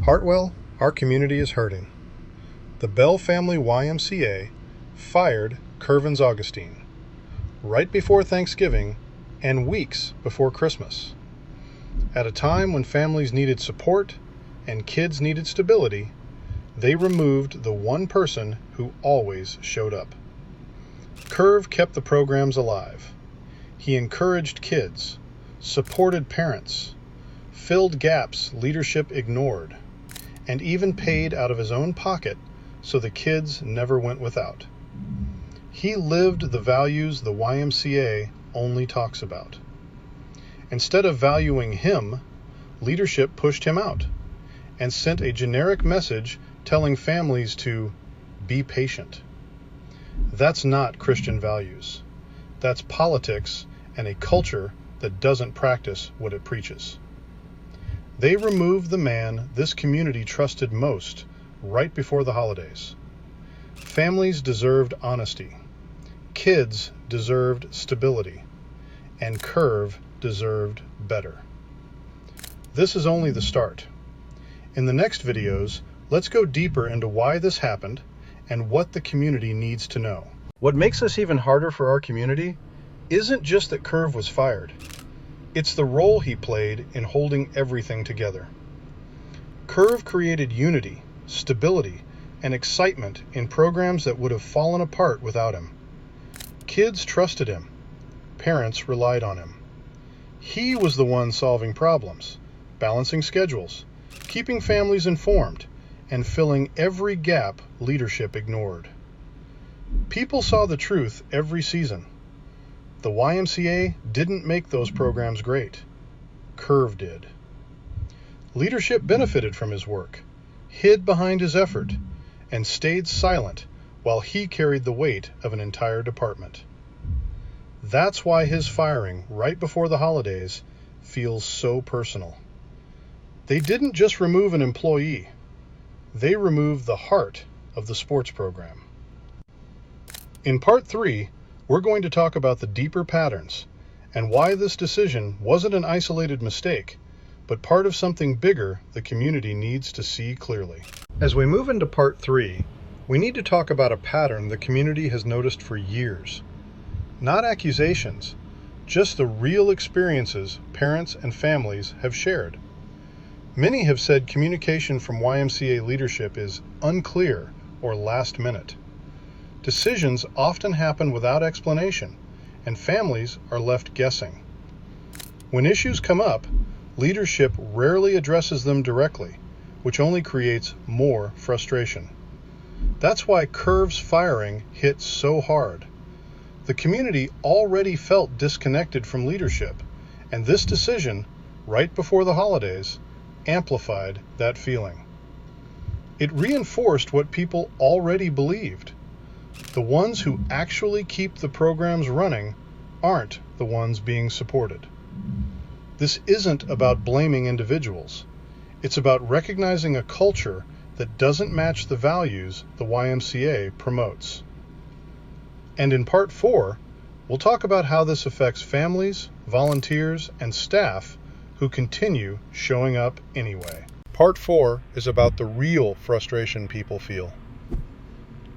Hartwell, our community is hurting. The Bell Family YMCA fired Kervin's Augustine right before Thanksgiving and weeks before Christmas. At a time when families needed support and kids needed stability, they removed the one person who always showed up. Kerv kept the programs alive. He encouraged kids, supported parents, filled gaps leadership ignored, and even paid out of his own pocket so the kids never went without. He lived the values the YMCA only talks about. Instead of valuing him, leadership pushed him out and sent a generic message telling families to be patient. That's not Christian values. That's politics and a culture that doesn't practice what it preaches. They removed the man this community trusted most right before the holidays. Families deserved honesty. Kids deserved stability. And Kerv deserved better. This is only the start. In the next videos, let's go deeper into why this happened and what the community needs to know. What makes this even harder for our community isn't just that Kerv was fired. It's the role he played in holding everything together. Kerv created unity, stability, and excitement in programs that would have fallen apart without him. Kids trusted him. Parents relied on him. He was the one solving problems, balancing schedules, keeping families informed, and filling every gap leadership ignored. People saw the truth every season. The YMCA didn't make those programs great. Kerv did. Leadership benefited from his work, hid behind his effort, and stayed silent while he carried the weight of an entire department. That's why his firing right before the holidays feels so personal. They didn't just remove an employee. They removed the heart of the sports program. In part 3, we're going to talk about the deeper patterns and why this decision wasn't an isolated mistake, but part of something bigger the community needs to see clearly. As we move into part 3, we need to talk about a pattern the community has noticed for years. Not accusations, just the real experiences parents and families have shared. Many have said communication from YMCA leadership is unclear or last minute. Decisions often happen without explanation, and families are left guessing. When issues come up, leadership rarely addresses them directly, which only creates more frustration. That's why Kerv's firing hit so hard. The community already felt disconnected from leadership, and this decision, right before the holidays, amplified that feeling. It reinforced what people already believed. The ones who actually keep the programs running aren't the ones being supported. This isn't about blaming individuals. It's about recognizing a culture that doesn't match the values the YMCA promotes. And in part 4, we'll talk about how this affects families, volunteers, and staff who continue showing up anyway. Part 4 is about the real frustration people feel.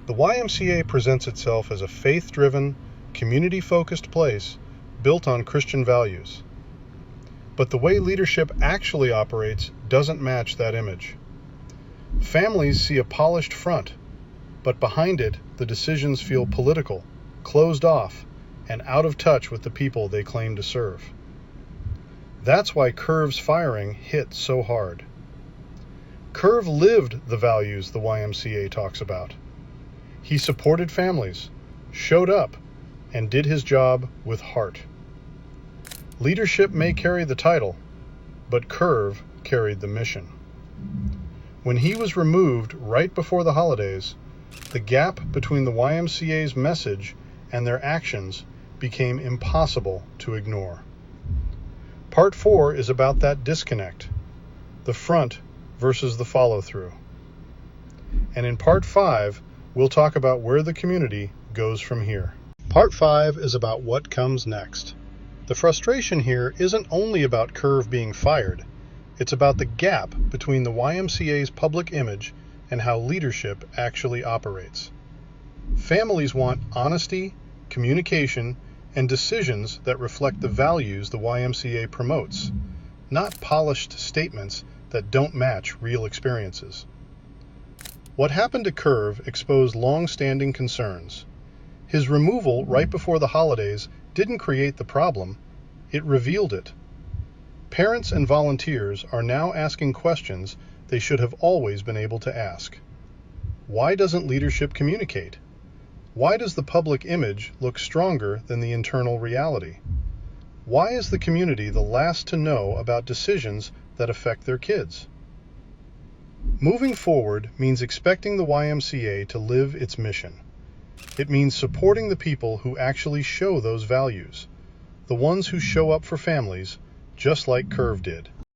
The YMCA presents itself as a faith-driven, community-focused place built on Christian values. But the way leadership actually operates doesn't match that image. Families see a polished front, but behind it, the decisions feel political, closed off, and out of touch with the people they claim to serve. That's why Kerv's firing hit so hard. Kerv lived the values the YMCA talks about. He supported families, showed up, and did his job with heart. Leadership may carry the title, but Kerv carried the mission. When he was removed right before the holidays, the gap between the YMCA's message and their actions became impossible to ignore. Part 4 is about that disconnect, the front versus the follow-through. And in Part 5, we'll talk about where the community goes from here. Part 5 is about what comes next. The frustration here isn't only about Kerv being fired, It's about the gap between the YMCA's public image and how leadership actually operates. Families want honesty, communication, and decisions that reflect the values the YMCA promotes, not polished statements that don't match real experiences. What happened to Kerv exposed long-standing concerns. His removal right before the holidays didn't create the problem, it revealed it. Parents and volunteers are now asking questions they should have always been able to ask. Why doesn't leadership communicate? Why does the public image look stronger than the internal reality? Why is the community the last to know about decisions that affect their kids? Moving forward means expecting the YMCA to live its mission. It means supporting the people who actually show those values, the ones who show up for families, just like Kerv did.